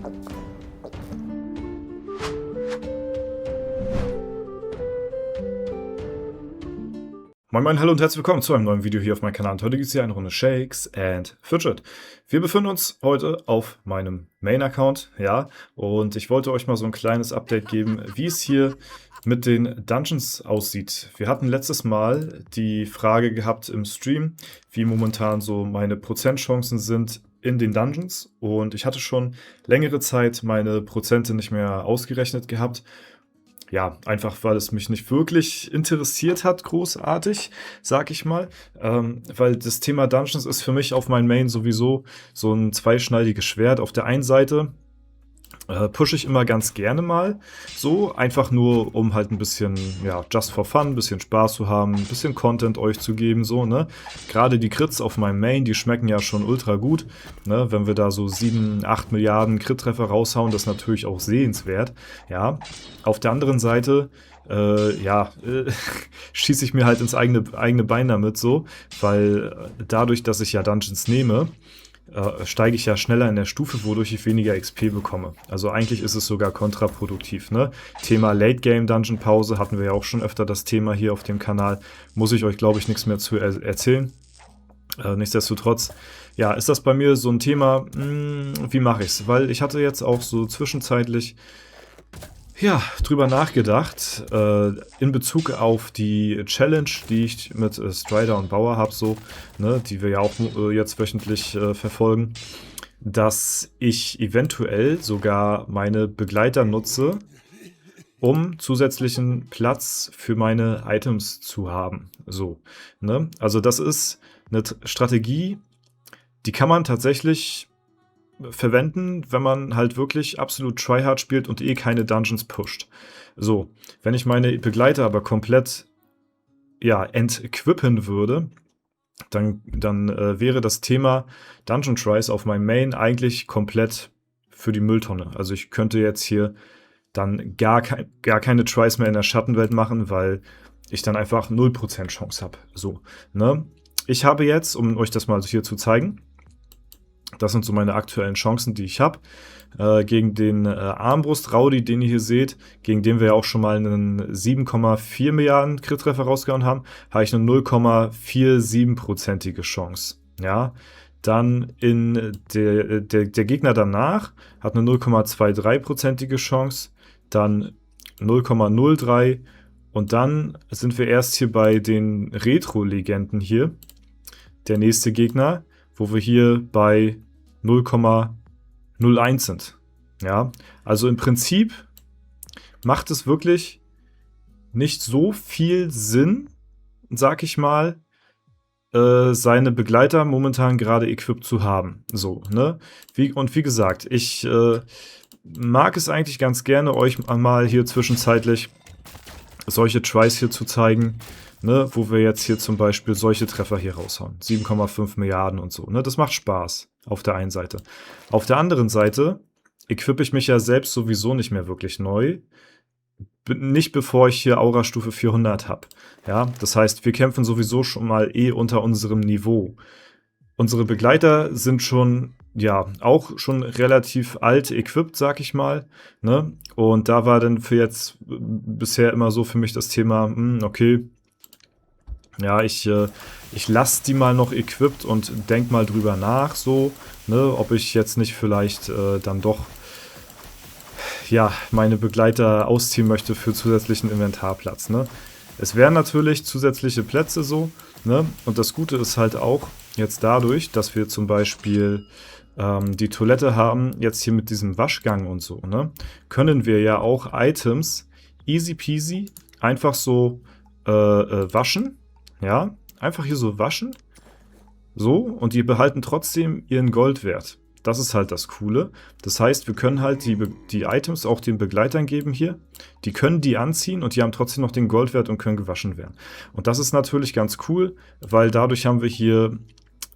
Moin Moin, hallo und herzlich willkommen zu einem neuen Video hier auf meinem Kanal. Und heute gibt es hier eine Runde Shakes and Fidget. Wir befinden uns heute auf meinem Main-Account, ja, und ich wollte euch mal so ein kleines Update geben, wie es hier mit den Dungeons aussieht. Wir hatten letztes Mal die Frage gehabt im Stream, wie momentan so meine Prozentchancen sind in den Dungeons, und ich hatte schon längere Zeit meine Prozente nicht mehr ausgerechnet gehabt. Ja, einfach weil es mich nicht wirklich interessiert hat, großartig, sag ich mal. Weil das Thema Dungeons ist für mich auf meinem Main sowieso so ein zweischneidiges Schwert. Auf der einen Seite pushe ich immer ganz gerne mal so, einfach nur um halt ein bisschen, ja, just for fun, ein bisschen Spaß zu haben, ein bisschen Content euch zu geben, so, ne. Gerade die Crits auf meinem Main, die schmecken ja schon ultra gut, ne, wenn wir da so 7, 8 Milliarden Crit-Treffer raushauen, das ist natürlich auch sehenswert, ja. Auf der anderen Seite schieße ich mir halt ins eigene Bein damit so, weil dadurch, dass ich ja Dungeons nehme, steige ich ja schneller in der Stufe, wodurch ich weniger XP bekomme. Also eigentlich ist es sogar kontraproduktiv, ne? Thema Late Game Dungeon Pause hatten wir ja auch schon öfter das Thema hier auf dem Kanal. Muss ich euch, glaube ich, nichts mehr zu erzählen. Nichtsdestotrotz, ja, ist das bei mir so ein Thema, wie mache ich es? Weil ich hatte jetzt auch so zwischenzeitlich drüber nachgedacht, in Bezug auf die Challenge, die ich mit Strider und Bauer habe, so, ne, die wir ja auch jetzt wöchentlich verfolgen, dass ich eventuell sogar meine Begleiter nutze, um zusätzlichen Platz für meine Items zu haben. So, ne? Also das ist eine Strategie, die kann man tatsächlich verwenden, wenn man halt wirklich absolut tryhard spielt und keine Dungeons pusht. So, wenn ich meine Begleiter aber komplett, ja, entequippen würde, dann wäre das Thema Dungeon Tries auf meinem Main eigentlich komplett für die Mülltonne. Also ich könnte jetzt hier dann gar keine Tries mehr in der Schattenwelt machen, weil ich dann einfach 0% Chance habe. So, ne? Ich habe jetzt, um euch das mal hier zu zeigen, das sind so meine aktuellen Chancen, die ich habe. Gegen den Armbrust-Rowdy, den ihr hier seht, gegen den wir ja auch schon mal einen 7,4 Milliarden Crit-Treffer rausgehauen haben, habe ich eine 0,47%ige Chance. Ja, dann der Gegner danach hat eine 0,23%ige Chance, dann 0,03 und dann sind wir erst hier bei den Retro-Legenden hier, der nächste Gegner, wo wir hier bei 0,01 sind. Ja, also im Prinzip macht es wirklich nicht so viel Sinn, sag ich mal, seine Begleiter momentan gerade equipped zu haben. So, ne? Wie gesagt, ich mag es eigentlich ganz gerne, euch mal hier zwischenzeitlich solche Tries hier zu zeigen, ne, wo wir jetzt hier zum Beispiel solche Treffer hier raushauen. 7,5 Milliarden und so. Ne? Das macht Spaß auf der einen Seite. Auf der anderen Seite equippe ich mich ja selbst sowieso nicht mehr wirklich neu. Nicht bevor ich hier Aura-Stufe 400 habe. Ja? Das heißt, wir kämpfen sowieso schon mal unter unserem Niveau. Unsere Begleiter sind schon, ja, auch schon relativ alt equipped, sag ich mal. Ne? Und da war dann für jetzt bisher immer so für mich das Thema, okay, ja, ich lasse die mal noch equipped und denk mal drüber nach, so, ne, ob ich jetzt nicht vielleicht dann doch, ja, meine Begleiter ausziehen möchte für zusätzlichen Inventarplatz, ne. Es wären natürlich zusätzliche Plätze so, ne, und das Gute ist halt auch jetzt dadurch, dass wir zum Beispiel die Toilette haben, jetzt hier mit diesem Waschgang und so, ne, können wir ja auch Items easy peasy einfach so waschen. Ja, einfach hier so waschen. So, und die behalten trotzdem ihren Goldwert. Das ist halt das Coole. Das heißt, wir können halt die Items auch den Begleitern geben hier. Die können die anziehen und die haben trotzdem noch den Goldwert und können gewaschen werden. Und das ist natürlich ganz cool, weil dadurch haben wir hier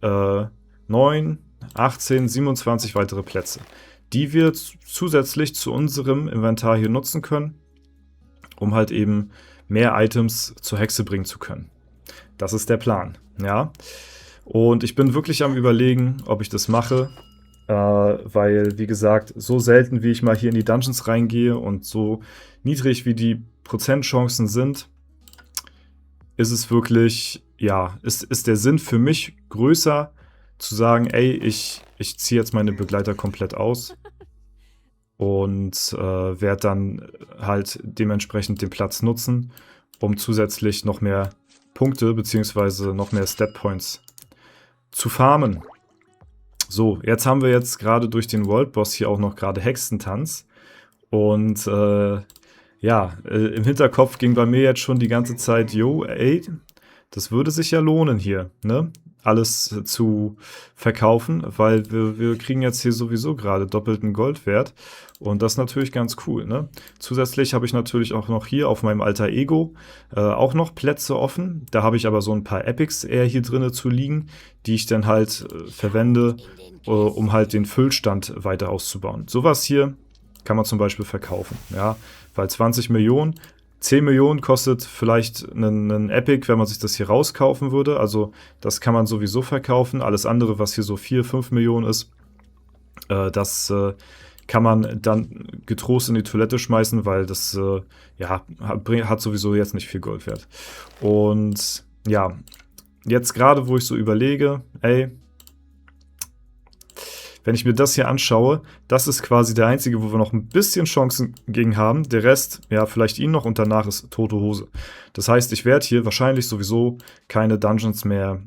9, 18, 27 weitere Plätze, die wir zusätzlich zu unserem Inventar hier nutzen können, um halt eben mehr Items zur Hexe bringen zu können. Das ist der Plan, ja. Und ich bin wirklich am Überlegen, ob ich das mache. Weil, wie gesagt, so selten, wie ich mal hier in die Dungeons reingehe und so niedrig wie die Prozentchancen sind, ist es wirklich, ja, ist der Sinn für mich größer, zu sagen, ey, ich ziehe jetzt meine Begleiter komplett aus und werde dann halt dementsprechend den Platz nutzen, um zusätzlich noch mehr Punkte bzw. noch mehr Stat Points zu farmen. So, jetzt haben wir jetzt gerade durch den World Boss hier auch noch gerade Hexentanz. Und ja, im Hinterkopf ging bei mir jetzt schon die ganze Zeit, yo, ey, das würde sich ja lohnen hier, ne? Alles zu verkaufen, weil wir kriegen jetzt hier sowieso gerade doppelten Goldwert. Und das ist natürlich ganz cool, ne? Zusätzlich habe ich natürlich auch noch hier auf meinem Alter Ego auch noch Plätze offen. Da habe ich aber so ein paar Epics eher hier drinne zu liegen, die ich dann halt verwende, um halt den Füllstand weiter auszubauen. Sowas hier kann man zum Beispiel verkaufen, ja, weil 20 Millionen, 10 Millionen kostet vielleicht einen Epic, wenn man sich das hier rauskaufen würde, also das kann man sowieso verkaufen, alles andere, was hier so 4, 5 Millionen ist, das kann man dann getrost in die Toilette schmeißen, weil das ja, hat sowieso jetzt nicht viel Goldwert. Und ja, jetzt gerade, wo ich so überlege, ey, wenn ich mir das hier anschaue, das ist quasi der einzige, wo wir noch ein bisschen Chancen gegen haben. Der Rest, ja, vielleicht ihn noch und danach ist tote Hose. Das heißt, ich werde hier wahrscheinlich sowieso keine Dungeons mehr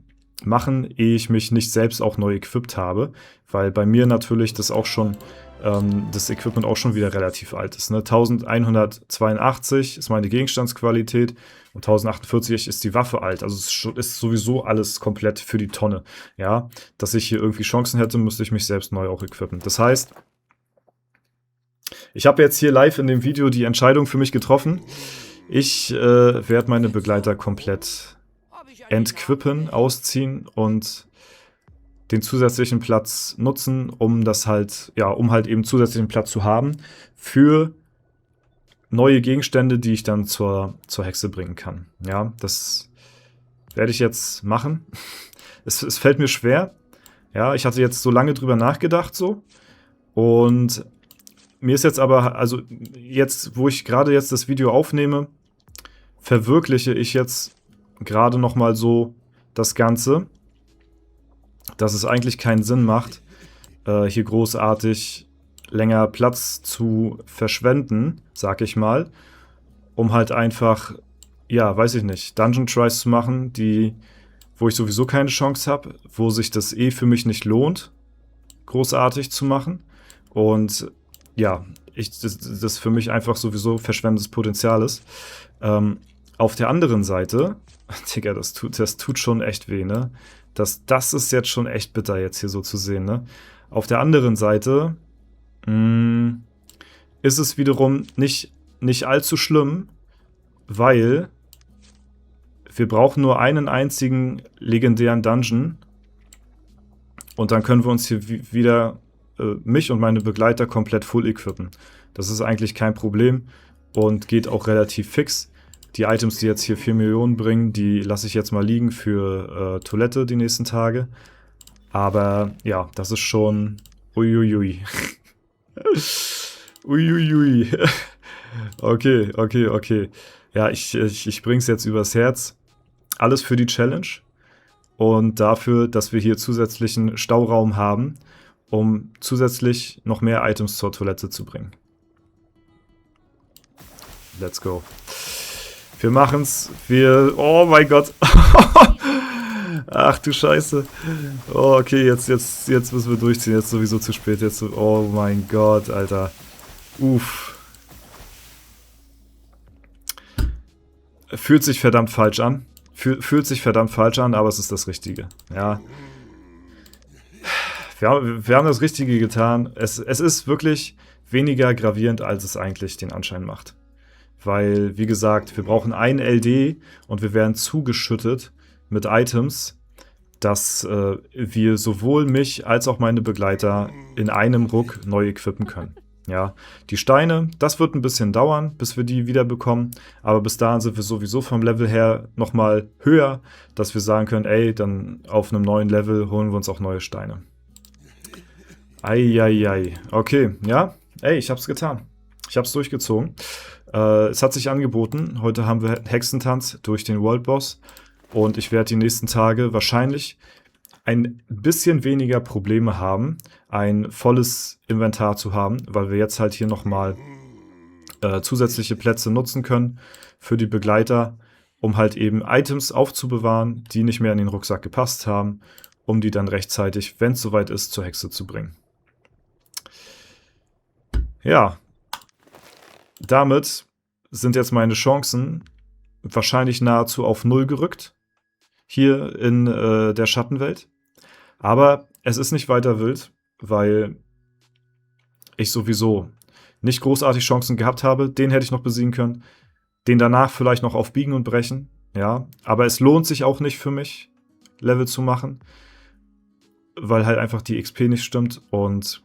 machen, ehe ich mich nicht selbst auch neu equipped habe, weil bei mir natürlich das auch schon das Equipment auch schon wieder relativ alt ist. Ne? 1182 ist meine Gegenstandsqualität und 1048 ist die Waffe alt. Also es ist sowieso alles komplett für die Tonne. Ja, dass ich hier irgendwie Chancen hätte, müsste ich mich selbst neu auch equippen. Das heißt, ich habe jetzt hier live in dem Video die Entscheidung für mich getroffen. Ich werde meine Begleiter komplett entquippen, ausziehen und den zusätzlichen Platz nutzen, um das halt, ja, um halt eben zusätzlichen Platz zu haben für neue Gegenstände, die ich dann zur Hexe bringen kann. Ja, das werde ich jetzt machen. Es fällt mir schwer. Ja, ich hatte jetzt so lange drüber nachgedacht so und mir ist jetzt aber, also jetzt, wo ich gerade jetzt das Video aufnehme, verwirkliche ich jetzt gerade noch mal so das Ganze, dass es eigentlich keinen Sinn macht, hier großartig länger Platz zu verschwenden, sag ich mal, um halt einfach, ja, weiß ich nicht, Dungeon Tries zu machen, wo ich sowieso keine Chance habe, wo sich das für mich nicht lohnt, großartig zu machen. Und ja, das für mich einfach sowieso verschwendetes Potenzial ist. Auf der anderen Seite, Digga, das tut schon echt weh, ne? Das ist jetzt schon echt bitter, jetzt hier so zu sehen, ne? Auf der anderen Seite ist es wiederum nicht allzu schlimm, weil wir brauchen nur einen einzigen legendären Dungeon und dann können wir uns hier wieder mich und meine Begleiter komplett full equippen. Das ist eigentlich kein Problem und geht auch relativ fix. Die Items, die jetzt hier 4 Millionen bringen, die lasse ich jetzt mal liegen für Toilette die nächsten Tage. Aber ja, das ist schon uiuiui. Uiuiui. Okay. Ja, ich bring's jetzt übers Herz. Alles für die Challenge und dafür, dass wir hier zusätzlichen Stauraum haben, um zusätzlich noch mehr Items zur Toilette zu bringen. Let's go. Wir machen's. Oh mein Gott. Ach du Scheiße. Oh, okay, jetzt müssen wir durchziehen. Jetzt sowieso zu spät. Oh mein Gott, Alter. Uff. Fühlt sich verdammt falsch an. Fühlt sich verdammt falsch an, aber es ist das Richtige. Ja. Wir haben das Richtige getan. Es ist wirklich weniger gravierend, als es eigentlich den Anschein macht. Weil, wie gesagt, wir brauchen ein LD und wir werden zugeschüttet mit Items, dass wir sowohl mich als auch meine Begleiter in einem Ruck neu equippen können. Ja, die Steine, das wird ein bisschen dauern, bis wir die wieder bekommen, aber bis dahin sind wir sowieso vom Level her nochmal höher, dass wir sagen können, ey, dann auf einem neuen Level holen wir uns auch neue Steine. Eieiei. Okay, ja. Ey, ich hab's getan. Ich hab's durchgezogen. Es hat sich angeboten. Heute haben wir Hexentanz durch den World Boss. Und ich werde die nächsten Tage wahrscheinlich ein bisschen weniger Probleme haben, ein volles Inventar zu haben, weil wir jetzt halt hier nochmal zusätzliche Plätze nutzen können für die Begleiter, um halt eben Items aufzubewahren, die nicht mehr in den Rucksack gepasst haben, um die dann rechtzeitig, wenn es soweit ist, zur Hexe zu bringen. Ja, damit sind jetzt meine Chancen wahrscheinlich nahezu auf 0 gerückt, hier in der Schattenwelt. Aber es ist nicht weiter wild, weil ich sowieso nicht großartig Chancen gehabt habe. Den hätte ich noch besiegen können. Den danach vielleicht noch auf Biegen und Brechen. Ja, aber es lohnt sich auch nicht für mich, Level zu machen, weil halt einfach die XP nicht stimmt und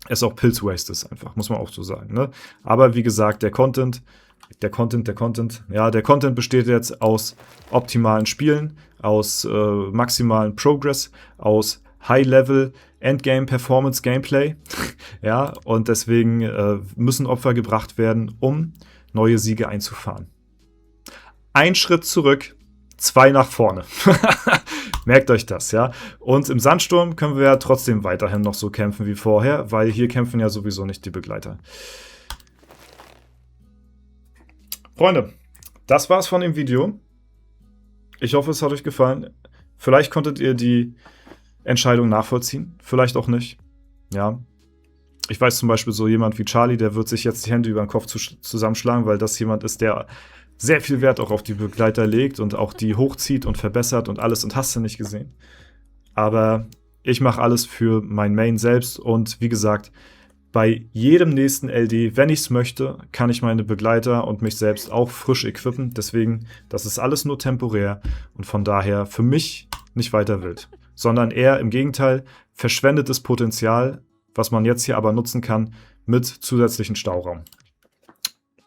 es auch Pilz-Waste ist einfach, muss man auch so sagen. Ne? Aber wie gesagt, der Content besteht jetzt aus optimalen Spielen, aus maximalen Progress, aus High-Level Endgame-Performance-Gameplay. Ja, und deswegen müssen Opfer gebracht werden, um neue Siege einzufahren. Ein Schritt zurück, 2 nach vorne. Merkt euch das, ja. Und im Sandsturm können wir ja trotzdem weiterhin noch so kämpfen wie vorher, weil hier kämpfen ja sowieso nicht die Begleiter. Freunde, das war's von dem Video. Ich hoffe, es hat euch gefallen. Vielleicht konntet ihr die Entscheidung nachvollziehen, vielleicht auch nicht. Ja. Ich weiß zum Beispiel so jemand wie Charlie, der wird sich jetzt die Hände über den Kopf zusammenschlagen, weil das jemand ist, der sehr viel Wert auch auf die Begleiter legt und auch die hochzieht und verbessert und alles und hast du nicht gesehen. Aber ich mache alles für mein Main selbst und wie gesagt, bei jedem nächsten LD, wenn ich es möchte, kann ich meine Begleiter und mich selbst auch frisch equippen. Deswegen, das ist alles nur temporär und von daher für mich nicht weiter wild, sondern eher im Gegenteil verschwendetes Potenzial, was man jetzt hier aber nutzen kann mit zusätzlichen Stauraum.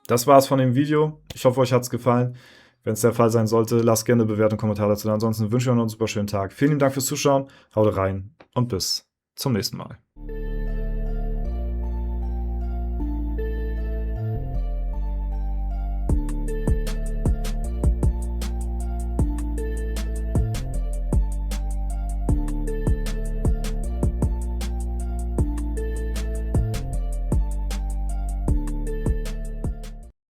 Das war's von dem Video. Ich hoffe, euch hat's gefallen. Wenn es der Fall sein sollte, lasst gerne eine Bewertung und Kommentar dazu. Ansonsten wünsche ich euch noch einen super schönen Tag. Vielen Dank fürs Zuschauen, haut rein und bis zum nächsten Mal.